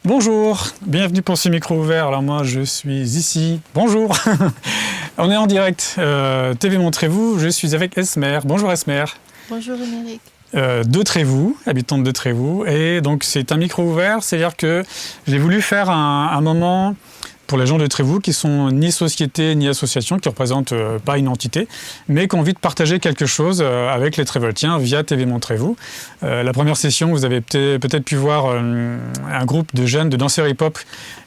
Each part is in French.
Bonjour, bienvenue pour ce micro ouvert. Alors moi je suis ici. Bonjour. On est en direct TV Montrez-vous. Je suis avec Esmer. Bonjour Esmer. Bonjour Émeric. De Trévoux, habitante de Trévoux. Et donc c'est un micro ouvert, c'est-à-dire que j'ai voulu faire un moment pour les gens de Trévoux qui sont ni société ni association, qui ne représentent pas une entité, mais qui ont envie de partager quelque chose avec les Trévoltiens via TV Montrez-vous. La première session, vous avez peut-être pu voir un groupe de jeunes, de danseurs hip-hop,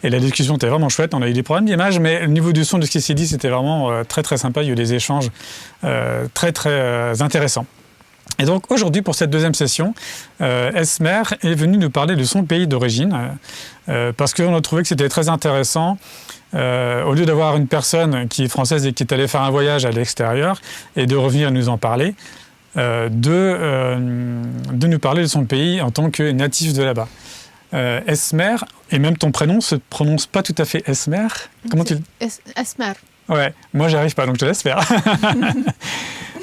et la discussion était vraiment chouette. On a eu des problèmes d'image, mais le niveau du son de ce qui s'est dit, c'était vraiment très très sympa. Il y a eu des échanges très très intéressants. Et donc aujourd'hui, pour cette deuxième session, Esmer est venu nous parler de son pays d'origine, parce qu'on a trouvé que c'était très intéressant, au lieu d'avoir une personne qui est française et qui est allée faire un voyage à l'extérieur, et de revenir nous en parler, de nous parler de son pays en tant que natif de là-bas. Esmer, et même ton prénom ne se prononce pas tout à fait Esmer. Comment tu... Esmer. Ouais, moi j'y arrive pas, donc je te laisse faire.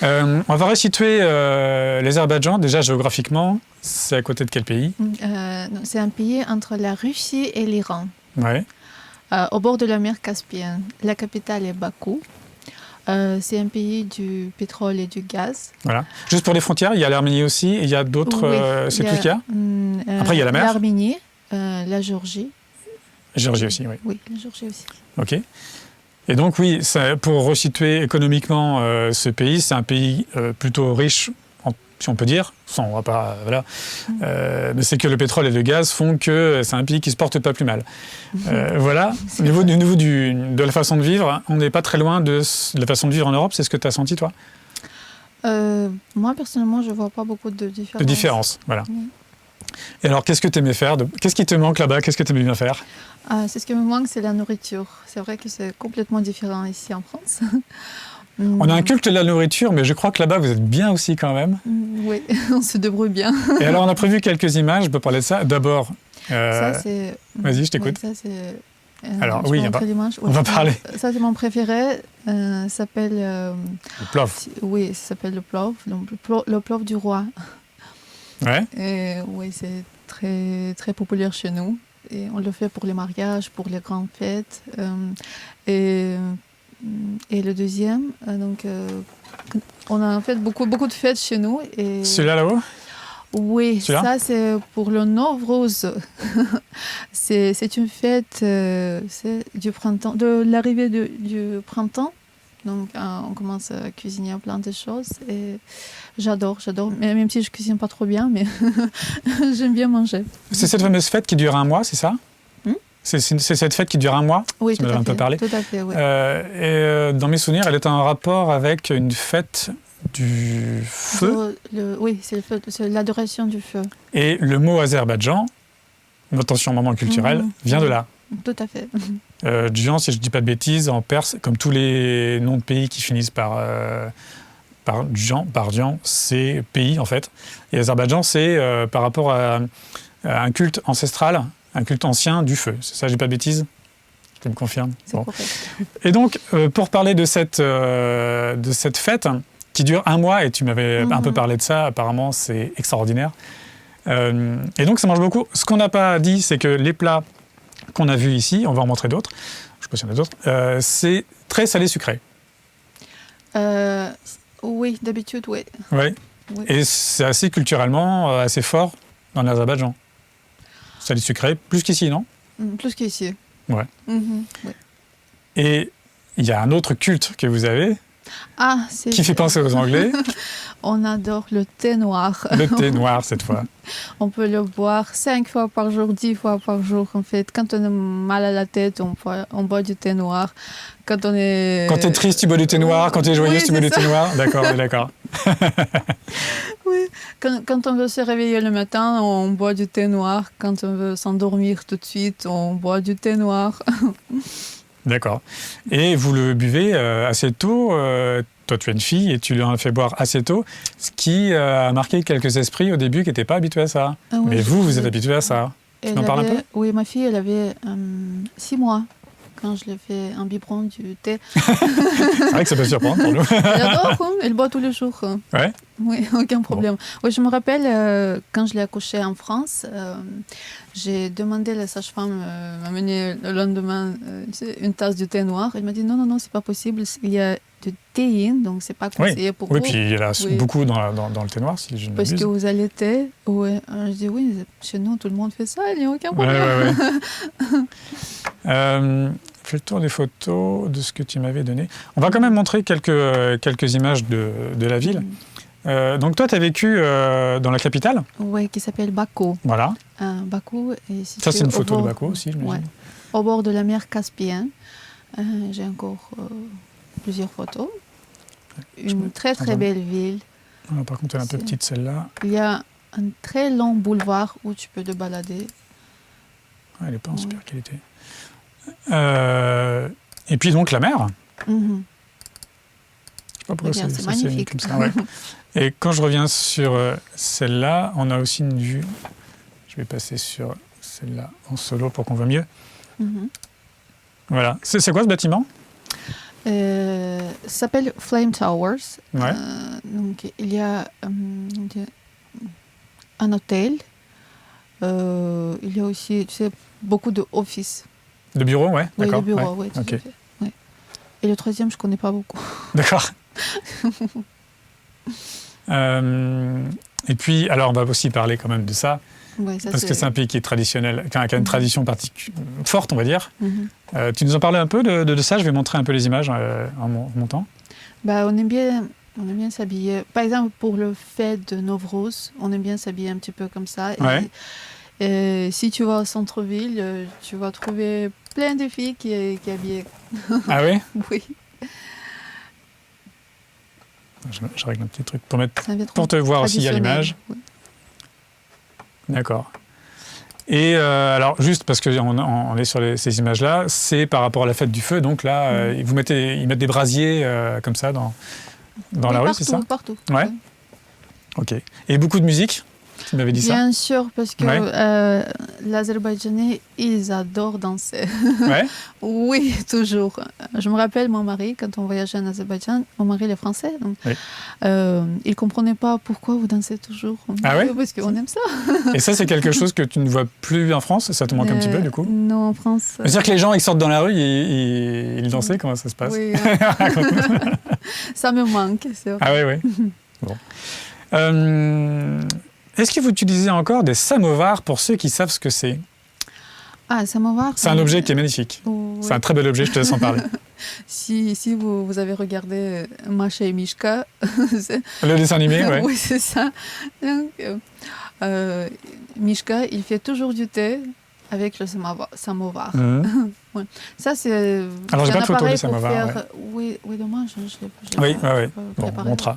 On va resituer l'Azerbaïdjan, déjà géographiquement. C'est à côté de quel pays? C'est un pays entre la Russie et l'Iran, Ouais. au bord de la mer Caspienne. La capitale est Bakou. C'est un pays du pétrole et du gaz. Voilà. Juste pour les frontières, il y a l'Arménie aussi, et il y a d'autres... Oui, c'est tout ce qu'il y a? Après, il y a la mer. L'Arménie, la Géorgie. Géorgie aussi, oui. Oui, la Géorgie aussi. Ok. Et donc oui, pour resituer économiquement ce pays, c'est un pays plutôt riche, si on peut dire, sans, on va pas, voilà. Mais c'est que le pétrole et le gaz font que c'est un pays qui se porte pas plus mal. Voilà. Au niveau de la façon de vivre, on n'est pas très loin de la façon de vivre en Europe. C'est ce que tu as senti, toi? Moi, personnellement, je ne vois pas beaucoup de différence. De différence, voilà. Et alors, qu'est-ce que tu aimais faire? Qu'est-ce qui te manque là-bas? Qu'est-ce que tu aimais bien faire? C'est ce qui me manque, c'est la nourriture. C'est vrai que c'est complètement différent ici en France. On a un culte de la nourriture, mais je crois que là-bas, vous êtes bien aussi quand même. Oui, on se débrouille bien. Et alors, on a prévu quelques images, je peux parler de ça. D'abord, ça, c'est... Vas-y, je t'écoute. Oui, ça, c'est... Alors, oui, on va parler. Ça, c'est mon préféré. Ça s'appelle... Le plov. Oui, ça s'appelle le plov. Donc, le plov du roi. Ouais. Et, oui, c'est très, très populaire chez nous. Et on le fait pour les mariages, pour les grandes fêtes. Et le deuxième, on a en fait beaucoup de fêtes chez nous. Et... Celui-là là-haut? Oui, ça c'est pour le Nowruz. c'est une fête c'est du printemps, de l'arrivée du printemps. Donc on commence à cuisiner plein de choses et j'adore. Même si je cuisine pas trop bien, mais j'aime bien manger. C'est cette fameuse fête qui dure un mois, c'est ça? C'est cette fête qui dure un mois? Oui, tu m'en as un peu parlé. Tout à fait, oui. Dans mes souvenirs, elle est en rapport avec une fête du feu. Oui, c'est l'adoration du feu. Et le mot Azerbaïdjan, attention, moment culturel, vient de là. Tout à fait. Djan, si je ne dis pas de bêtises, en perse, comme tous les noms de pays qui finissent par Djan, c'est pays en fait. Et Azerbaïdjan, c'est par rapport à un culte ancestral, un culte ancien du feu. C'est ça, je dis pas de bêtises? Tu me confirmes? Bon. Et donc, pour parler de cette fête qui dure un mois, et tu m'avais un peu parlé de ça, apparemment c'est extraordinaire. Et donc ça mange beaucoup. Ce qu'on n'a pas dit, c'est que les plats qu'on a vus ici, on va en montrer d'autres, je ne sais pas s'il y en a d'autres, c'est très salé-sucré. Oui, d'habitude, oui. Ouais. Oui. Et c'est assez culturellement assez fort dans l'Azerbaïdjan. Salé-sucré, plus qu'ici, non? Plus qu'ici. Ouais. Oui. Et il y a un autre culte que vous avez qui fait penser aux Anglais. On adore le thé noir. Le thé noir, cette fois. On peut le boire 5 fois par jour, 10 fois par jour. En fait, quand on a mal à la tête, on boit du thé noir. Quand t'es triste, tu bois du thé noir. Quand t'es joyeuse, tu bois du thé noir. D'accord. Oui. Quand on veut se réveiller le matin, on boit du thé noir. Quand on veut s'endormir tout de suite, on boit du thé noir. D'accord. Et vous le buvez assez tôt. Toi, tu es une fille et tu lui en as fait boire assez tôt, ce qui a marqué quelques esprits au début qui n'étaient pas habitués à ça. Mais vous êtes habitués à ça. Tu m'en parles un peu? Oui, ma fille, elle avait 6 mois quand je lui fais un biberon du thé. C'est vrai que ça peut surprendre pour nous. Elle adore, hein, elle boit tous les jours. Ouais. Oui, aucun problème. Bon. Oui, je me rappelle, quand je l'ai accouchée en France, j'ai demandé à la sage-femme m'amener le lendemain une tasse de thé noir. Elle m'a dit non, c'est pas possible. Il y a de théine, donc c'est pas conseillé pour vous. Oui, puis il y en a beaucoup dans le thé noir, si je ne m'abuse. Parce que vous allaitez. Ouais. Je dis oui, chez nous, tout le monde fait ça, il n'y a aucun problème. Fais le tour des photos de ce que tu m'avais donné. On va quand même montrer quelques images de la ville. Donc toi, tu as vécu dans la capitale ? Oui, qui s'appelle Bakou. Voilà. Bakou est situé ça, c'est une photo de Bakou aussi, je me dis. Au bord de la mer Caspienne. J'ai encore plusieurs photos. Une très belle ville. Alors, par contre, elle est un peu petite celle-là. Il y a un très long boulevard où tu peux te balader. Elle n'est pas en super qualité. Et puis donc la mer. Je sais pas pourquoi c'est magnifique. Comme ça, ouais. Et quand je reviens sur celle-là, on a aussi une vue. Je vais passer sur celle-là en solo pour qu'on voit mieux. Voilà. C'est quoi ce bâtiment ? Ça s'appelle Flame Towers. Ouais. Donc il y a un hôtel. Il y a aussi, beaucoup d'offices. De bureaux, ouais. Oui, d'accord. de bureaux, oui. Okay. Ouais. Et le troisième, je ne connais pas beaucoup. D'accord. Et puis, alors, on va aussi parler quand même de ça. Ouais, ça parce que c'est un pays qui est traditionnel, qui a une tradition forte, on va dire. Tu nous en parlais un peu de ça ? Je vais montrer un peu les images en montant. On aime bien s'habiller. Par exemple, pour le fête de Nowroz, on aime bien s'habiller un petit peu comme ça. Et si tu vas au centre-ville, tu vas trouver plein de filles qui habillent. Ah oui ? Oui. Je règle un petit truc pour te voir aussi à l'image. Oui. D'accord. Et alors, juste parce qu'on est sur ces images-là, c'est par rapport à la fête du feu. Donc là, ils mettent des brasiers comme ça dans la rue, c'est ça ? Partout. Ouais. Ok. Et beaucoup de musique ? Tu m'avais dit ça ? Bien sûr, parce que l'Azerbaïdjanais, ils adorent danser. Ouais. Oui, toujours. Je me rappelle, mon mari, quand on voyageait en Azerbaïdjan, mon mari, il est français, donc il ne comprenait pas pourquoi vous dansez toujours. Ah ouais ? Parce qu'on aime ça. Et ça, c'est quelque chose que tu ne vois plus en France ? Ça te manque un petit peu, du coup ? Non, en France... C'est-à-dire que les gens, ils sortent dans la rue, ils dansaient ? Comment ça se passe ? Oui. Ça me manque, c'est vrai. Ah oui. Bon. Est-ce que vous utilisez encore des samovars pour ceux qui savent ce que c'est ? Ah, samovar. C'est un objet qui est magnifique. Oui. C'est un très bel objet, je te laisse en parler. Si vous avez regardé Masha et Mishka... Le dessin animé, ouais. Oui, c'est ça. Donc, Mishka, il fait toujours du thé avec le samovar. Ouais. Ça, c'est... Alors, j'ai pas de photo du samovar. Oui, dommage. Oui. Bon, on montrera.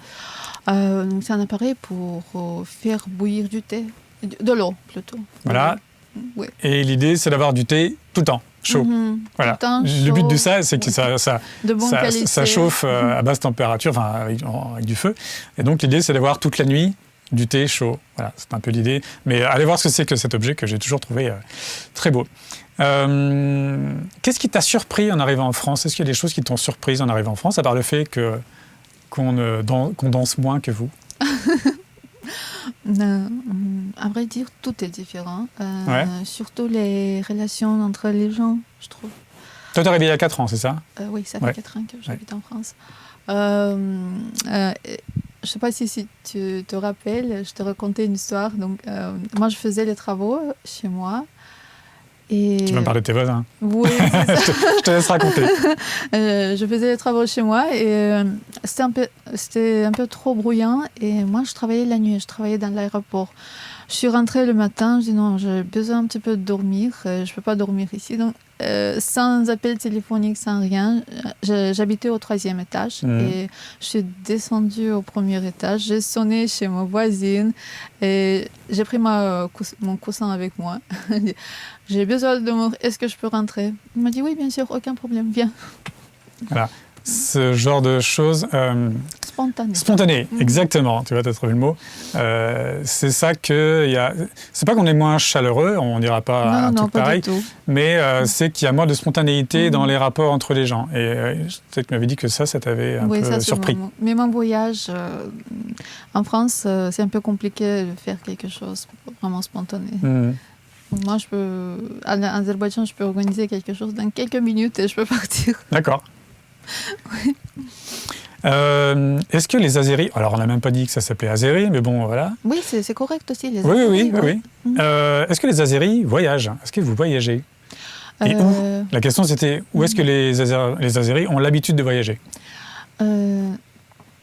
Donc, c'est un appareil pour faire bouillir du thé. De l'eau, plutôt. Voilà. Oui. Et l'idée, c'est d'avoir du thé tout le temps, chaud. Voilà. Tout le temps, le but de ça, c'est que ça chauffe à basse température, enfin, avec du feu. Et donc, l'idée, c'est d'avoir toute la nuit du thé chaud. Voilà, c'est un peu l'idée. Mais allez voir ce que c'est que cet objet que j'ai toujours trouvé très beau. Qu'est-ce qui t'a surpris en arrivant en France ? Est-ce qu'il y a des choses qui t'ont surprise en arrivant en France, à part le fait qu'on danse moins que vous ? À vrai dire, tout est différent. Surtout les relations entre les gens, je trouve. Toi, t'es arrivé il y a 4 ans, c'est ça ? Oui, ça fait 4 ans que j'habite en France. Je ne sais pas si tu te rappelles, je te racontais une histoire. Donc, moi, je faisais les travaux chez moi. Et... Tu vas me parler de tes voisins. Oui, c'est ça. je te laisse raconter. Je faisais les travaux chez moi et c'était un peu trop bruyant. Et moi, je travaillais la nuit, je travaillais dans l'aéroport. Je suis rentrée le matin, je dis non, j'ai besoin un petit peu de dormir. Je ne peux pas dormir ici. Donc, sans appel téléphonique, sans rien, j'habitais au 3e étage. Et je suis descendue au 1er étage. J'ai sonné chez ma voisine et j'ai pris mon coussin avec moi. J'ai besoin de dormir, est-ce que je peux rentrer ? Il m'a dit oui, bien sûr, aucun problème, viens. Voilà, ce genre de choses, spontané. Spontané, exactement. Tu vois, tu as trouvé le mot. C'est ça que... C'est pas qu'on est moins chaleureux, on dira pas un truc pareil, mais c'est qu'il y a moins de spontanéité dans les rapports entre les gens. Et peut-être que tu m'avais dit que ça t'avait un peu surpris. Mais mon voyage en France, c'est un peu compliqué de faire quelque chose vraiment spontané. Moi, en Azerbaïdjan, je peux organiser quelque chose dans quelques minutes et je peux partir. D'accord. Oui. Est-ce que les Azéris... Alors, on n'a même pas dit que ça s'appelait Azéri, mais bon, voilà. Oui, c'est correct aussi, les Azéris. Oui. Est-ce que les Azéris voyagent? Est-ce que vous voyagez? Et où? La question, c'était où est-ce que les Azéris ont l'habitude de voyager?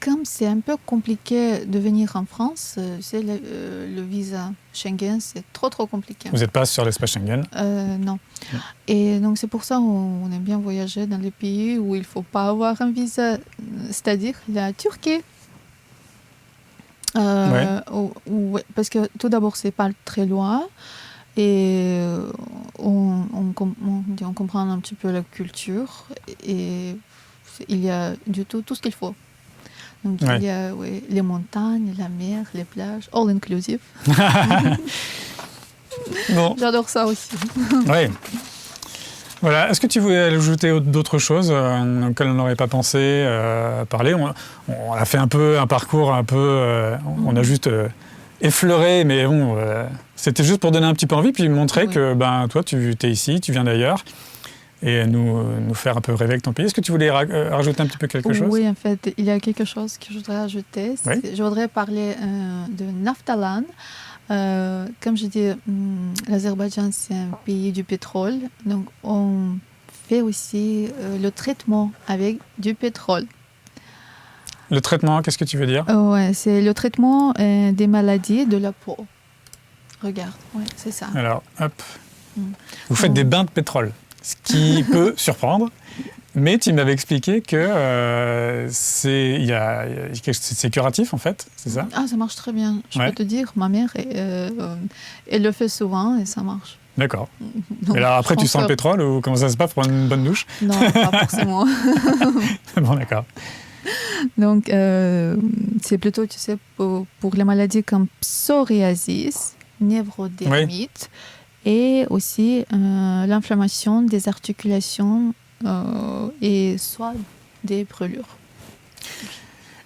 Comme c'est un peu compliqué de venir en France, c'est le visa Schengen, c'est trop compliqué. Vous n'êtes pas sur l'espace Schengen? Non. Et donc c'est pour ça qu'on aime bien voyager dans les pays où il ne faut pas avoir un visa, c'est-à-dire la Turquie. Parce que tout d'abord, c'est pas très loin. Et on comprend un petit peu la culture. Et il y a du tout ce qu'il faut. Donc il y a les montagnes, la mer, les plages, all inclusive. Bon. J'adore ça aussi. Oui. Voilà. Est-ce que tu voulais ajouter d'autres choses auxquelles on n'aurait pas pensé parler? On a fait un peu un parcours on a juste effleuré, mais bon, c'était juste pour donner un petit peu envie, puis montrer que toi, tu es ici, tu viens d'ailleurs. Et nous faire un peu rêver avec ton pays. Est-ce que tu voulais rajouter un petit peu quelque chose? Oui, en fait, il y a quelque chose que je voudrais ajouter. Oui? Je voudrais parler de Naftalan. Comme je dis, l'Azerbaïdjan, c'est un pays du pétrole. Donc, on fait aussi le traitement avec du pétrole. Le traitement, qu'est-ce que tu veux dire? Oui, c'est le traitement des maladies de la peau. Regarde, c'est ça. Alors, hop. Vous faites des bains de pétrole. Ce qui peut surprendre, mais tu m'avais expliqué que c'est curatif en fait, c'est ça? Ah, ça marche très bien. Je peux te dire, ma mère, elle le fait souvent et ça marche. D'accord. Et alors après, tu sens le pétrole ou comment ça se passe pour une bonne douche? Non, pas forcément. Bon, d'accord. Donc, c'est plutôt, tu sais, pour les maladies comme psoriasis, névrodermite, et aussi l'inflammation des articulations et soit des brûlures.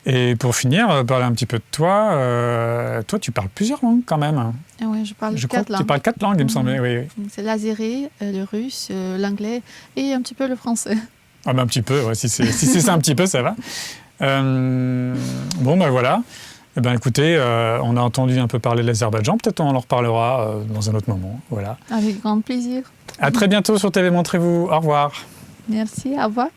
Et pour finir, parler un petit peu de toi. Toi, tu parles plusieurs langues quand même. Ah oui, je parle 4 langues. Tu parles 4 langues, il me semblait. Oui. C'est l'azéri, le russe, l'anglais et un petit peu le français. Ah ben un petit peu, si c'est ça un petit peu, ça va. Bon, ben voilà. Eh bien, écoutez, on a entendu un peu parler de l'Azerbaïdjan. Peut-être on en reparlera dans un autre moment. Voilà. Avec grand plaisir. À très bientôt sur TV Montrez-vous. Au revoir. Merci, au revoir.